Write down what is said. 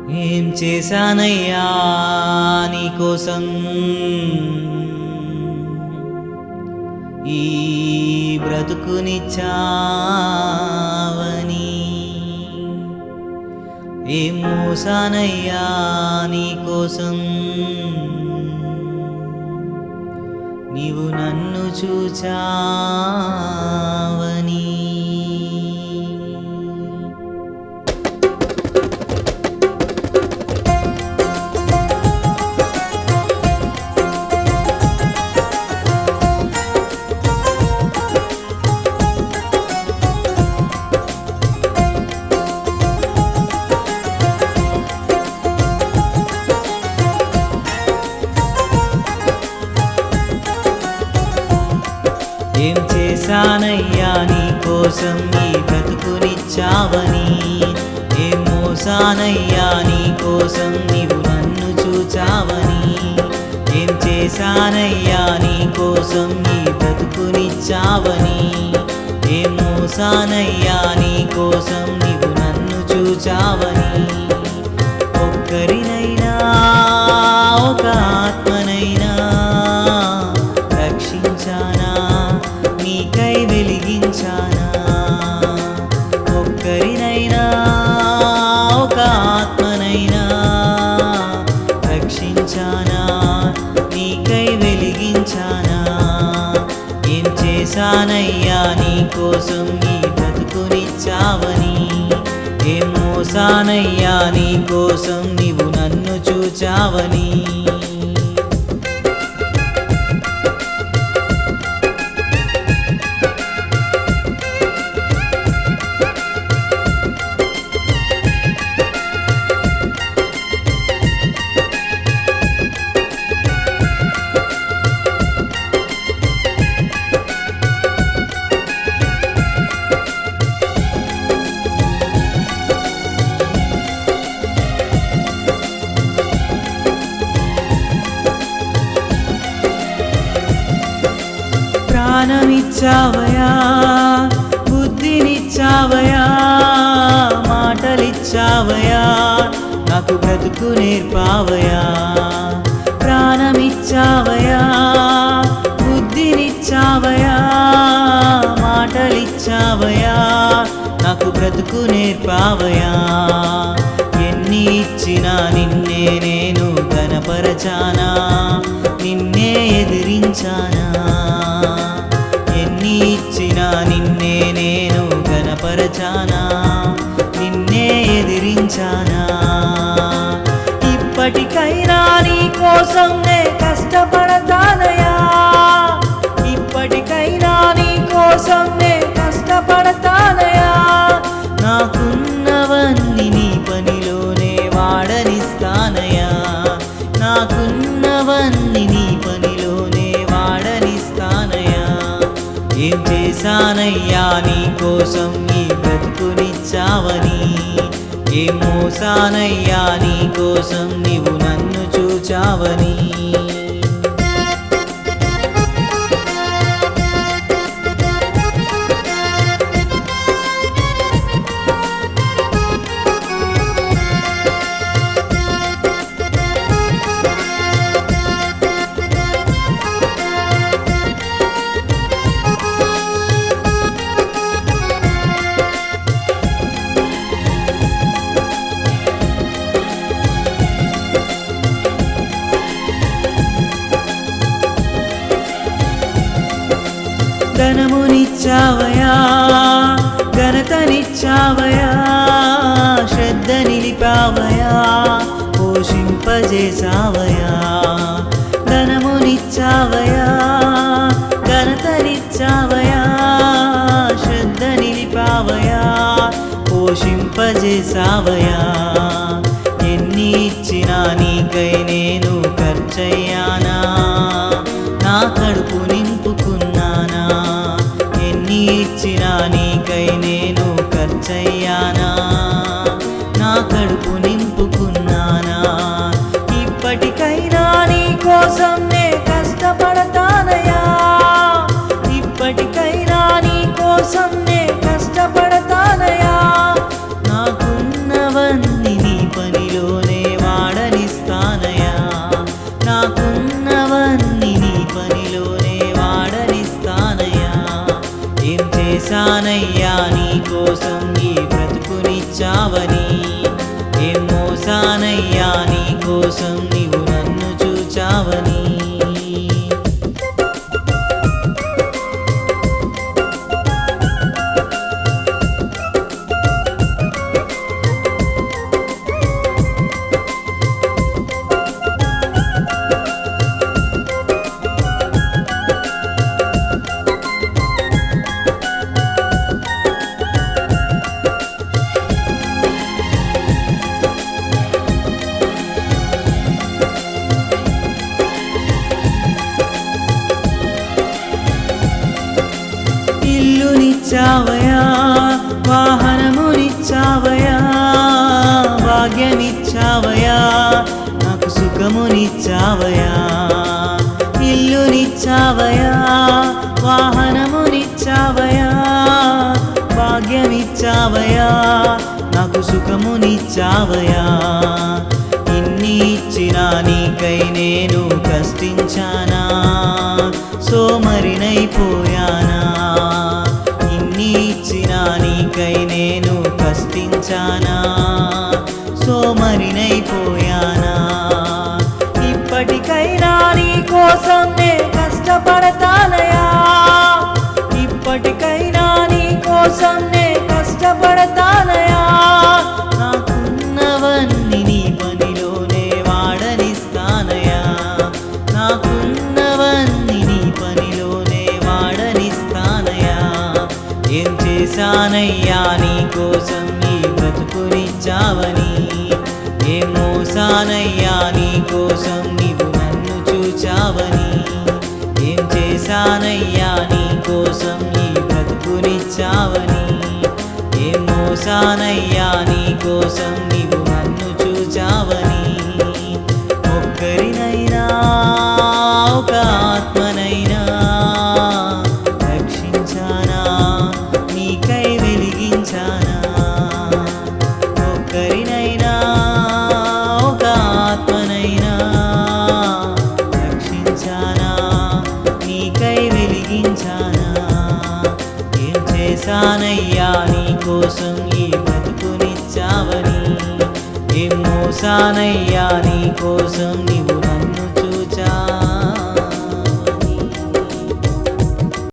ఏం చేశానయ్యా నీకోసం ఈ బ్రతుకునిచ్చావని, ఏం మోసానయ్యా నీకోసం నీవు నన్ను చూచావని. ఏం చేశానయ్యా నీకోసం ఈ బ్రతుకునిచ్చావని, ఏం మోసానయ్యా నీకోసం నీవు నన్ను చూచావని. ఏం చేశానయ్యా నీకోసం ఈ బ్రతుకునిచ్చావని, ఏం మోసానయ్యా నీకోసం నీవు నన్ను చూచావని. ఒక్కరినైనా ఒక ఆత్మనైనా రక్షించానా, నీకై వెలిగించానా. ఒక్కరినైనా ఒక ఆత్మనైనా రక్షించానా, నీకై వెలిగించానా. ఏం చేశానయ్యా నీకోసం ఈ బ్రతుకునిచ్చావని, ఏం మోసానయ్యా నీకోసం నీవు నన్ను చూచావని. ప్రాణమిచ్చావయా, బుద్ధినిచ్చావయా, మాటలిచ్చావయా, నాకు బ్రతుకు నేర్పావయా. ప్రాణమిచ్చావయా, బుద్ధినిచ్చావయా, మాటలిచ్చావయా, నాకు బ్రతుకు నేర్పావయా. ఎన్ని ఇచ్చినా నిన్నే నేను ఘనపరచానా, నిన్నే ఎదిరించానా. ఎన్ని ఇచ్చినా నిన్నే నేను ఘనపరచానా, నిన్నే ఎదిరించానా. ఇప్పటికైనా నీ కోసం నే కష్టపడతానయా, ఇప్పటికైనా నీ కోసం నే కష్టపడతానయా. నాకున్నవన్నీ నీ పనిలోనే వాడనిస్తానయా, నాకున్నవన్నీ నీ పనిలోనే వాడనిస్తానయా. ఏం చేశానయ్యా నీకోసం ఈ బ్రతుకునిచ్చావని, ఏం మోసానయ్యా నీకోసం నీవు నన్ను చూచావని. ధనమునిచ్చావయా, ఘనతనిచ్చావయా, శ్రద్ధ నిలిపావయా, పోషింపజేసావయా. ధనమునిచ్చావయా, ఘనతనిచ్చావయా, శ్రద్ధ నిలిపావయా, పోషింపజేసావయా. ఎన్ని ఇచ్చినా నీకై నేను ఖర్చయ్యానా, నా కడుపు నింపుకున్నానా. ఎన్ని ఇచ్చినా నీకై నేను ఖర్చయ్యానా, నా కడుపు నింపుకున్నానా. ఇప్పటికైనా నీ కోసం నే కష్టపడతానయా, ఇప్పటికైనా నీ కోసం నే కష్టపడతానయా. నాకున్నవన్నీ నీ పనిలో పనిలోనే వాడనిస్తానయా. నాకున్నవన్నీ నీ పనిలోనే వాడనిస్తానయా. ఏం చేశానయ్యా నీ కోసం ఈ బ్రతుకునిచ్చావని, ఏం మోసానయ్యా నీ కోసం నీవు నన్ను చూచావని. ఇల్లునిచ్చావయా, వాహనమునిచ్చావయా, భాగ్యమిచ్చావయా, నాకు సుఖమునిచ్చావయా. ఇల్లునిచ్చావయా, వాహనమునిచ్చావయా, భాగ్యమిచ్చావయా, నాకు సుఖమునిచ్చావయా. ఇన్ని ఇచ్చినా నీకై నేను కష్టించానా, సోమరినైపోయానా. ఇన్ని ఇచ్చినా నీకై నేను కష్టించానా, సోమరినైపోయానా. ఇప్పటికైనా నీ కోసం నే కష్టపడతానయా. ఇప్పటికైనా నీ కోసం నే కష్టపడతానయా. నాకున్నవన్నీ నీ పనిలోనే వాడనిస్తానయా. నాకున్నవన్నీ నీ పనిలోనే వాడనిస్తానయా. ఏం చేశానయ్యా నీ కోసం ఈ బ్రతుకునిచ్చావని, ఏం మోసానయ్యా నీ కోసం నీవు నన్ను చూచావని. ఏం చేశానయ్యా నీ కోసం ఈ బ్రతుకునిచ్చావని, ఏం మోసానయ్యా నీ కోసం నీవు నన్ను చూచావని. ఒక్కరినైనా ఒక ఆత్మనైనా రక్షించానా, నీకై వెలిగించానా. ఒక్కరినైనా ఒక ఆత్మనైనా రక్షించానా, నీకై వెలిగించానా. ఏం చేశానయ్యా నీ కోసం ఈ బ్రతుకునిచ్చావని, ఏం మోసానయ్యా నీ కోసం నీవు నన్ను